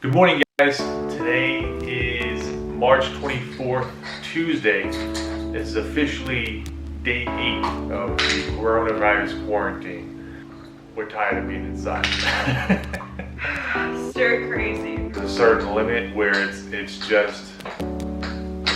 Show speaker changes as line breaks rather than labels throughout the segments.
Good morning, guys. Today is March 24th, Tuesday. This is officially day 8 of the coronavirus quarantine. We're tired of being inside.
Stir crazy.
There's a certain limit where it's just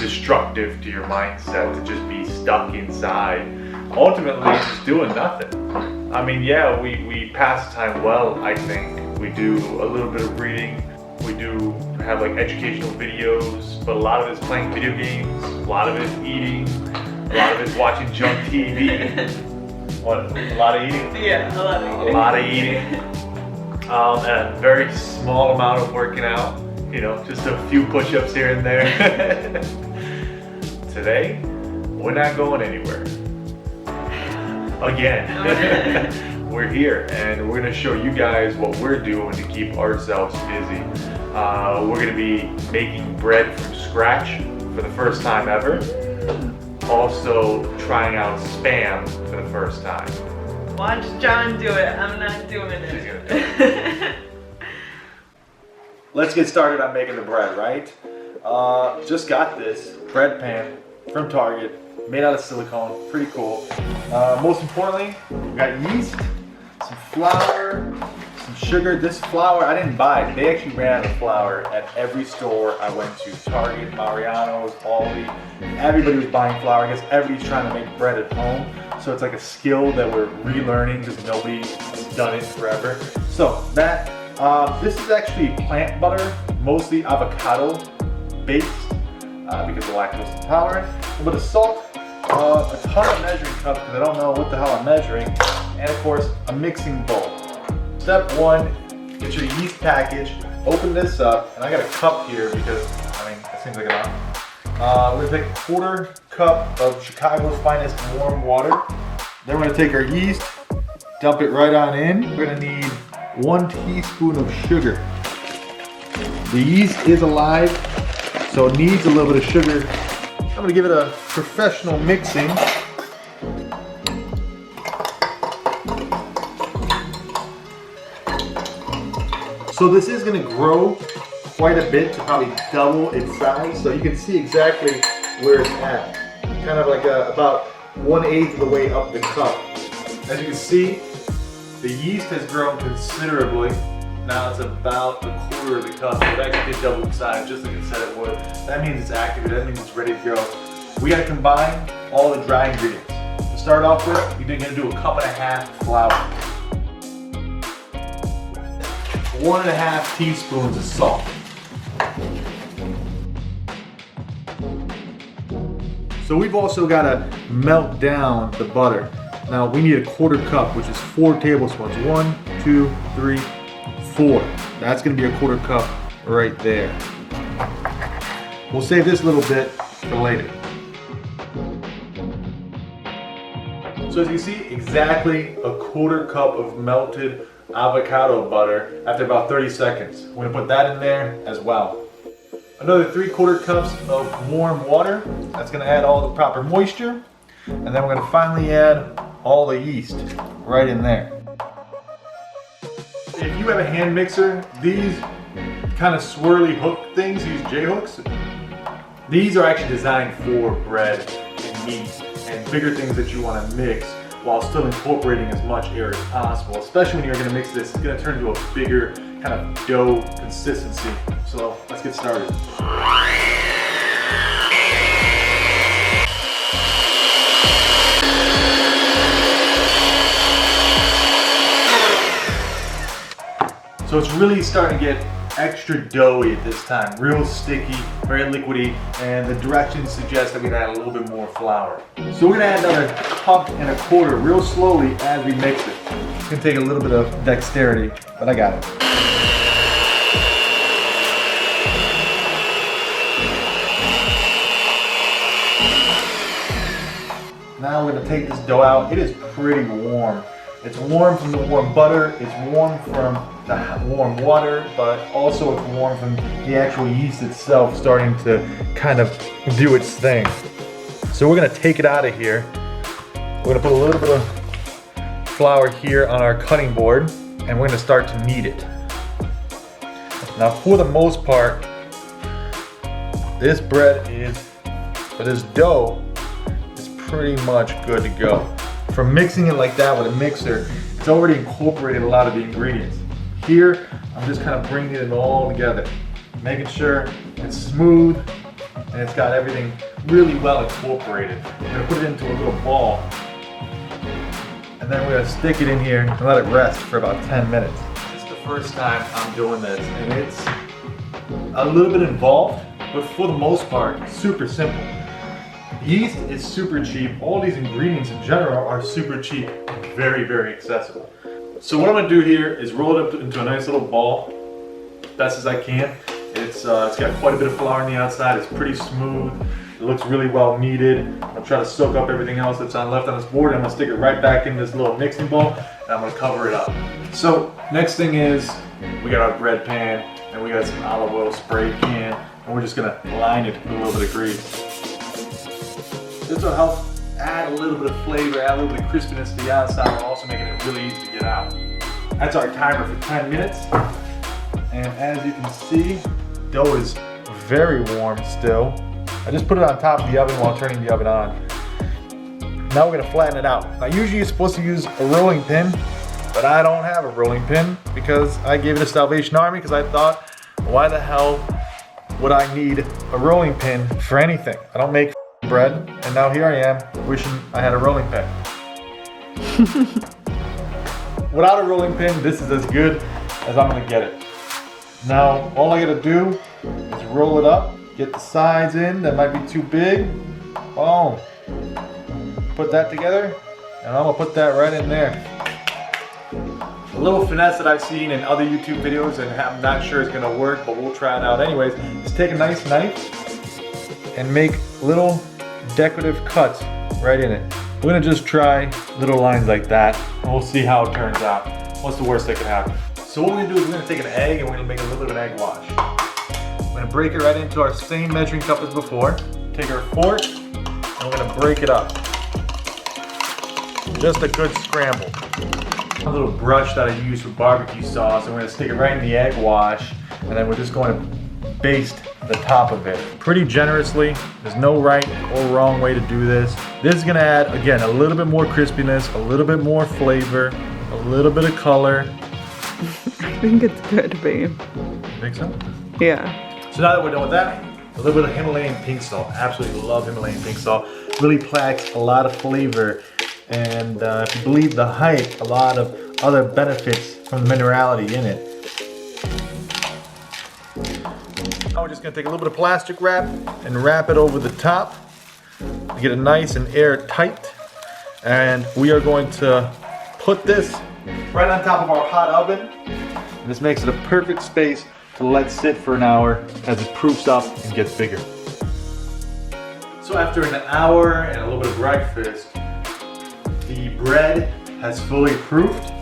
destructive to your mindset to just be stuck inside. Ultimately, just doing nothing. I mean, yeah, we pass time well, I think. We do a little bit of reading. We do have like educational videos, but a lot of it's playing video games, a lot of it's eating, a lot of it's watching junk TV. What? A lot of eating?
Yeah, a lot of eating.
A lot of eating. And a very small amount of working out. You know, just a few push-ups here and there. Today, we're not going anywhere. Again. We're here and we're going to show you guys what we're doing to keep ourselves busy. We're going to be making bread from scratch for the first time ever. Also trying out Spam for the first time.
Watch John do it. I'm not doing it.
She's gonna do it. Let's get started on making the bread, right? Just got this bread pan from Target, made out of silicone, pretty cool. Most importantly, we got yeast, some flour, some sugar. This flour I didn't buy. They actually ran out of flour at every store I went to. Target, Mariano's, Aldi. Everybody was buying flour. I guess everybody's trying to make bread at home. So it's like a skill that we're relearning because nobody's done it forever. So that, this is actually plant butter, mostly avocado based because of lactose intolerant. A bit of salt, a ton of measuring cups because I don't know what the hell I'm measuring, and of course a mixing bowl. Step 1, get your yeast package, open this up, and I got a cup here because, I mean, it seems like enough. We're gonna take a 1/4 cup of Chicago's finest warm water. Then we're gonna take our yeast, dump it right on in. We're gonna need 1 teaspoon of sugar. The yeast is alive, so it needs a little bit of sugar. I'm gonna give it a professional mixing. So this is gonna grow quite a bit to probably double its size. So you can see exactly where it's at. Kind of like about 1/8 of the way up the cup. As you can see, the yeast has grown considerably. Now it's about 1/4 of the cup. So it actually did double its size, just like it said it would. That means it's activated, that means it's ready to go. We gotta combine all the dry ingredients. To start off with, you're gonna do 1.5 cups flour. 1.5 teaspoons of salt. So we've also got to melt down the butter. Now we need a 1/4 cup, which is 4 tablespoons. 1, 2, 3, 4. That's going to be a 1/4 cup right there. We'll save this little bit for later. So as you can see, exactly a 1/4 cup of melted avocado butter after about 30 seconds. We're gonna put that in there as well. Another 3/4 cups of warm water. That's gonna add all the proper moisture. And then we're gonna finally add all the yeast right in there. If you have a hand mixer, these kind of swirly hook things, these J-hooks, these are actually designed for bread and meat and bigger things that you wanna mix while still incorporating as much air as possible. Especially when you're gonna mix this, it's gonna turn into a bigger kind of dough consistency. So let's get started. So it's really starting to get extra doughy at this time, real sticky, very liquidy, and the directions suggest that we're gonna add a little bit more flour. So we're gonna add another 1.25 cups real slowly as we mix it. It's gonna take a little bit of dexterity, but I got it. Now we're gonna take this dough out. It is pretty warm. It's warm from the warm butter, it's warm from the warm water, but also it's warm from the actual yeast itself starting to kind of do its thing. So we're gonna take it out of here. We're gonna put a little bit of flour here on our cutting board, and we're gonna start to knead it. Now for the most part, this dough is pretty much good to go. From mixing it like that with a mixer, it's already incorporated a lot of the ingredients. Here, I'm just kind of bringing it all together, making sure it's smooth and it's got everything really well incorporated. I'm gonna put it into a little ball, and then we're gonna stick it in here and let it rest for about 10 minutes. This is the first time I'm doing this, and it's a little bit involved, but for the most part, super simple. Yeast is super cheap. All these ingredients in general are super cheap and very, very accessible. So what I'm gonna do here is roll it up into a nice little ball, best as I can. It's got quite a bit of flour on the outside. It's pretty smooth. It looks really well kneaded. I'll try to soak up everything else that's left on this board. I'm gonna stick it right back in this little mixing bowl, and I'm gonna cover it up. So next thing is, we got our bread pan, and we got some olive oil spray can, and we're just gonna line it with a little bit of grease. This will help add a little bit of flavor, add a little bit of crispiness to the outside, while also making it really easy to get out. That's our timer for 10 minutes. And as you can see, dough is very warm still. I just put it on top of the oven while turning the oven on. Now we're gonna flatten it out. Now usually you're supposed to use a rolling pin, but I don't have a rolling pin because I gave it to Salvation Army because I thought, why the hell would I need a rolling pin for anything? I don't make bread, and now here I am wishing I had a rolling pin. Without a rolling pin, this is as good as I'm gonna get it. Now, all I gotta do is roll it up, get the sides in that might be too big. Boom. Put that together, and I'm gonna put that right in there. A little finesse that I've seen in other YouTube videos, and I'm not sure it's gonna work, but we'll try it out anyways, is take a nice knife and make little decorative cuts right in it. We're gonna just try little lines like that, and we'll see how it turns out. What's the worst that could happen? So what we're gonna do is we're gonna take an egg and we're gonna make a little bit of an egg wash. We're gonna break it right into our same measuring cup as before. Take our fork and we're gonna break it up. Just a good scramble. A little brush that I use for barbecue sauce, and we're gonna stick it right in the egg wash, and then we're just going to baste the top of it pretty generously. There's no right or wrong way to do this. This is gonna add, again, a little bit more crispiness, a little bit more flavor, a little bit of color.
I think it's good, babe.
You think so?
Yeah.
So now that we're done with that, a little bit of Himalayan pink salt. Absolutely love Himalayan pink salt. Really packs a lot of flavor, and if you believe the hype, a lot of other benefits from the minerality in it. Now we're just gonna take a little bit of plastic wrap and wrap it over the top to get it nice and airtight. And we are going to put this right on top of our hot oven. And this makes it a perfect space to let sit for an hour as it proofs up and gets bigger. So after an hour and a little bit of breakfast, the bread has fully proofed.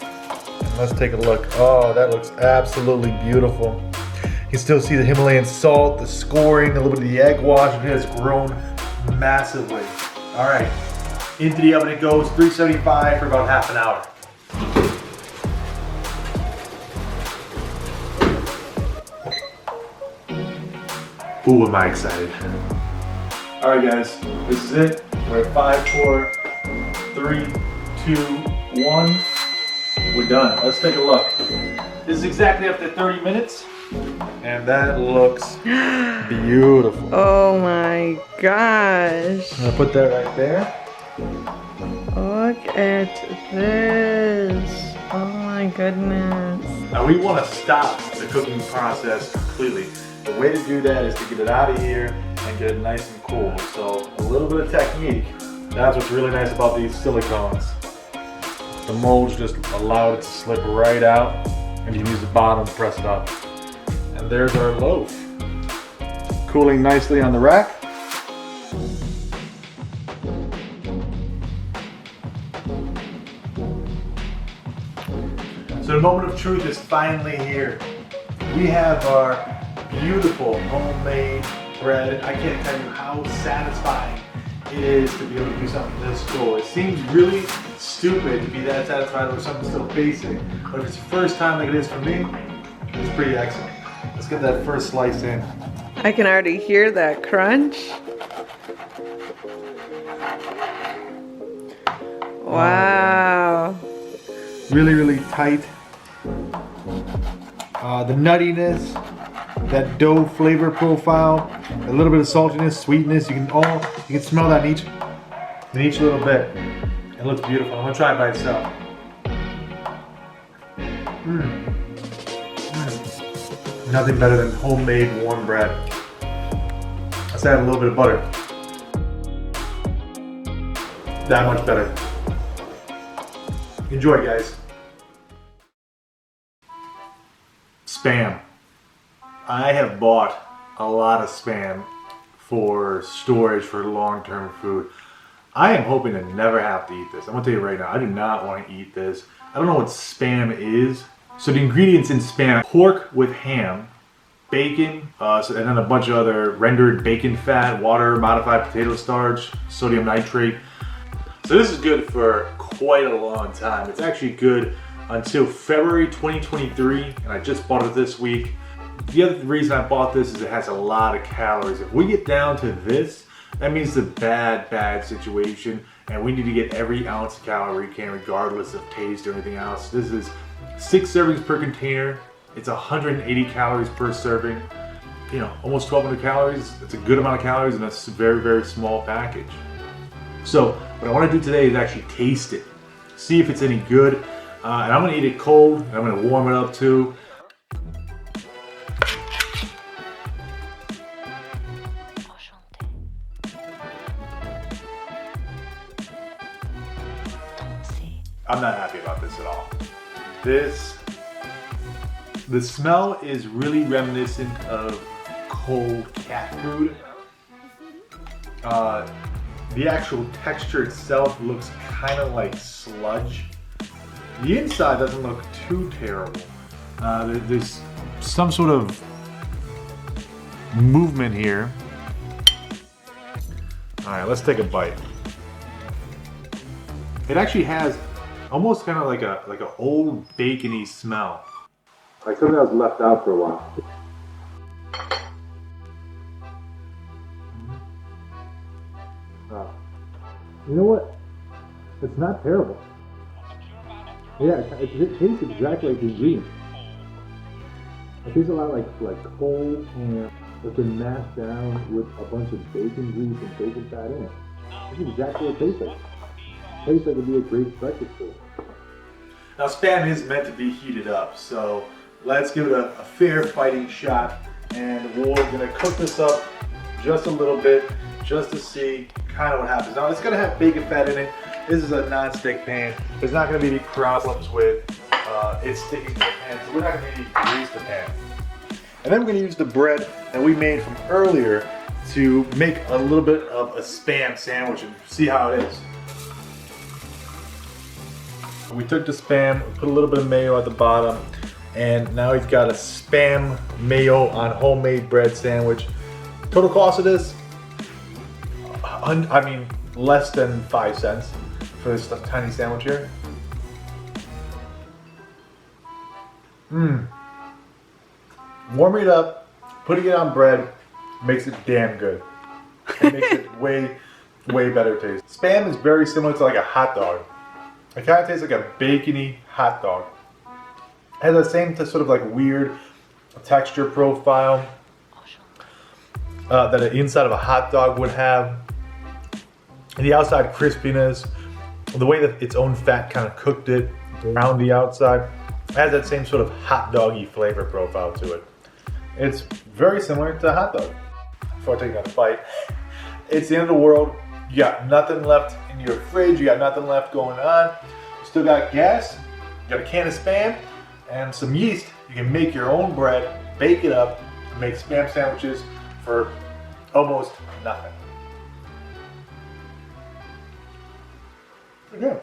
And let's take a look. Oh, that looks absolutely beautiful. You can still see the Himalayan salt, the scoring, a little bit of the egg wash. It has grown massively. All right, into the oven it goes, 375 for about half an hour. Ooh, am I excited. All right, guys, this is it. We're at 5, 4, 3, 2, 1. We're done. Let's take a look. This is exactly after 30 minutes, and that looks beautiful.
Oh my gosh.
I'm gonna put that right there.
Look at this. Oh my goodness.
Now we want to stop the cooking process completely. The way to do that is to get it out of here and get it nice and cool. So a little bit of technique. That's what's really nice about these silicones. The molds just allow it to slip right out, and you can use the bottom to press it up. And there's our loaf. Cooling nicely on the rack. So the moment of truth is finally here. We have our beautiful homemade bread. I can't tell you how satisfying it is to be able to do something this cool. It seems really stupid to be that satisfied with something so basic, but if it's the first time like it is for me, It's pretty excellent. Let's get that first slice in.
I can already hear that crunch. Wow.
Really, really tight. The nuttiness, that dough flavor profile, a little bit of saltiness, sweetness. You can smell that in each little bit. It looks beautiful. I'm gonna try it by itself. Nothing better than homemade warm bread. Let's add a little bit of butter. That much better. Enjoy, guys. Spam. I have bought a lot of Spam for storage for long-term food. I am hoping to never have to eat this. I'm gonna tell you right now, I do not want to eat this. I don't know what Spam is. So the ingredients in Spam: pork with ham, bacon, and then a bunch of other rendered bacon fat, water, modified potato starch, sodium nitrate. So this is good for quite a long time. It's actually good until February 2023, and I just bought it this week. The other reason I bought this is it has a lot of calories. If we get down to this, that means it's a bad situation, and we need to get every ounce of calorie we can, regardless of taste or anything else. This is 6 servings per container. It's 180 calories per serving. You know, almost 1,200 calories. It's a good amount of calories in a very, very small package. So what I want to do today is actually taste it, see if it's any good, and I'm going to eat it cold, and I'm going to warm it up too. I'm not happy about this at all. The smell is really reminiscent of cold cat food. The actual texture itself looks kind of like sludge. The inside doesn't look too terrible. There's some sort of movement here. All right, let's take a bite. It actually has almost kind of like an old bacony smell. Like something that was left out for a while. You know what? It's not terrible. Yeah, it tastes exactly like the ingredients. It tastes a lot like cold ham that's been mashed down with a bunch of bacon grease and bacon fat in it. This is exactly what it tastes like. It tastes like it'd be a great breakfast food. Now Spam is meant to be heated up, so let's give it a fair fighting shot, and we're gonna cook this up just a little bit, just to see kind of what happens. Now it's gonna have bacon fat in it. This is a non-stick pan. There's not gonna be any problems with it sticking to the pan, so we're not gonna need to grease the pan. And then we're gonna use the bread that we made from earlier to make a little bit of a Spam sandwich and see how it is. We took the Spam, we put a little bit of mayo at the bottom, and now we've got a Spam mayo on homemade bread sandwich. Total cost of this, I mean, less than 5 cents for this tiny sandwich here. Warming it up, putting it on bread, makes it damn good. It makes it way better taste. Spam is very similar to like a hot dog. It kind of tastes like a bacony hot dog. It has that same sort of like weird texture profile that the inside of a hot dog would have. The outside crispiness, the way that its own fat kind of cooked it around the outside, it has that same sort of hot doggy flavor profile to it. It's very similar to a hot dog. Before I take another bite, it's the end of the world. You got nothing left in your fridge, you got nothing left going on. You still got gas, you got a can of Spam, and some yeast. You can make your own bread, bake it up, and make Spam sandwiches for almost nothing. Pretty good.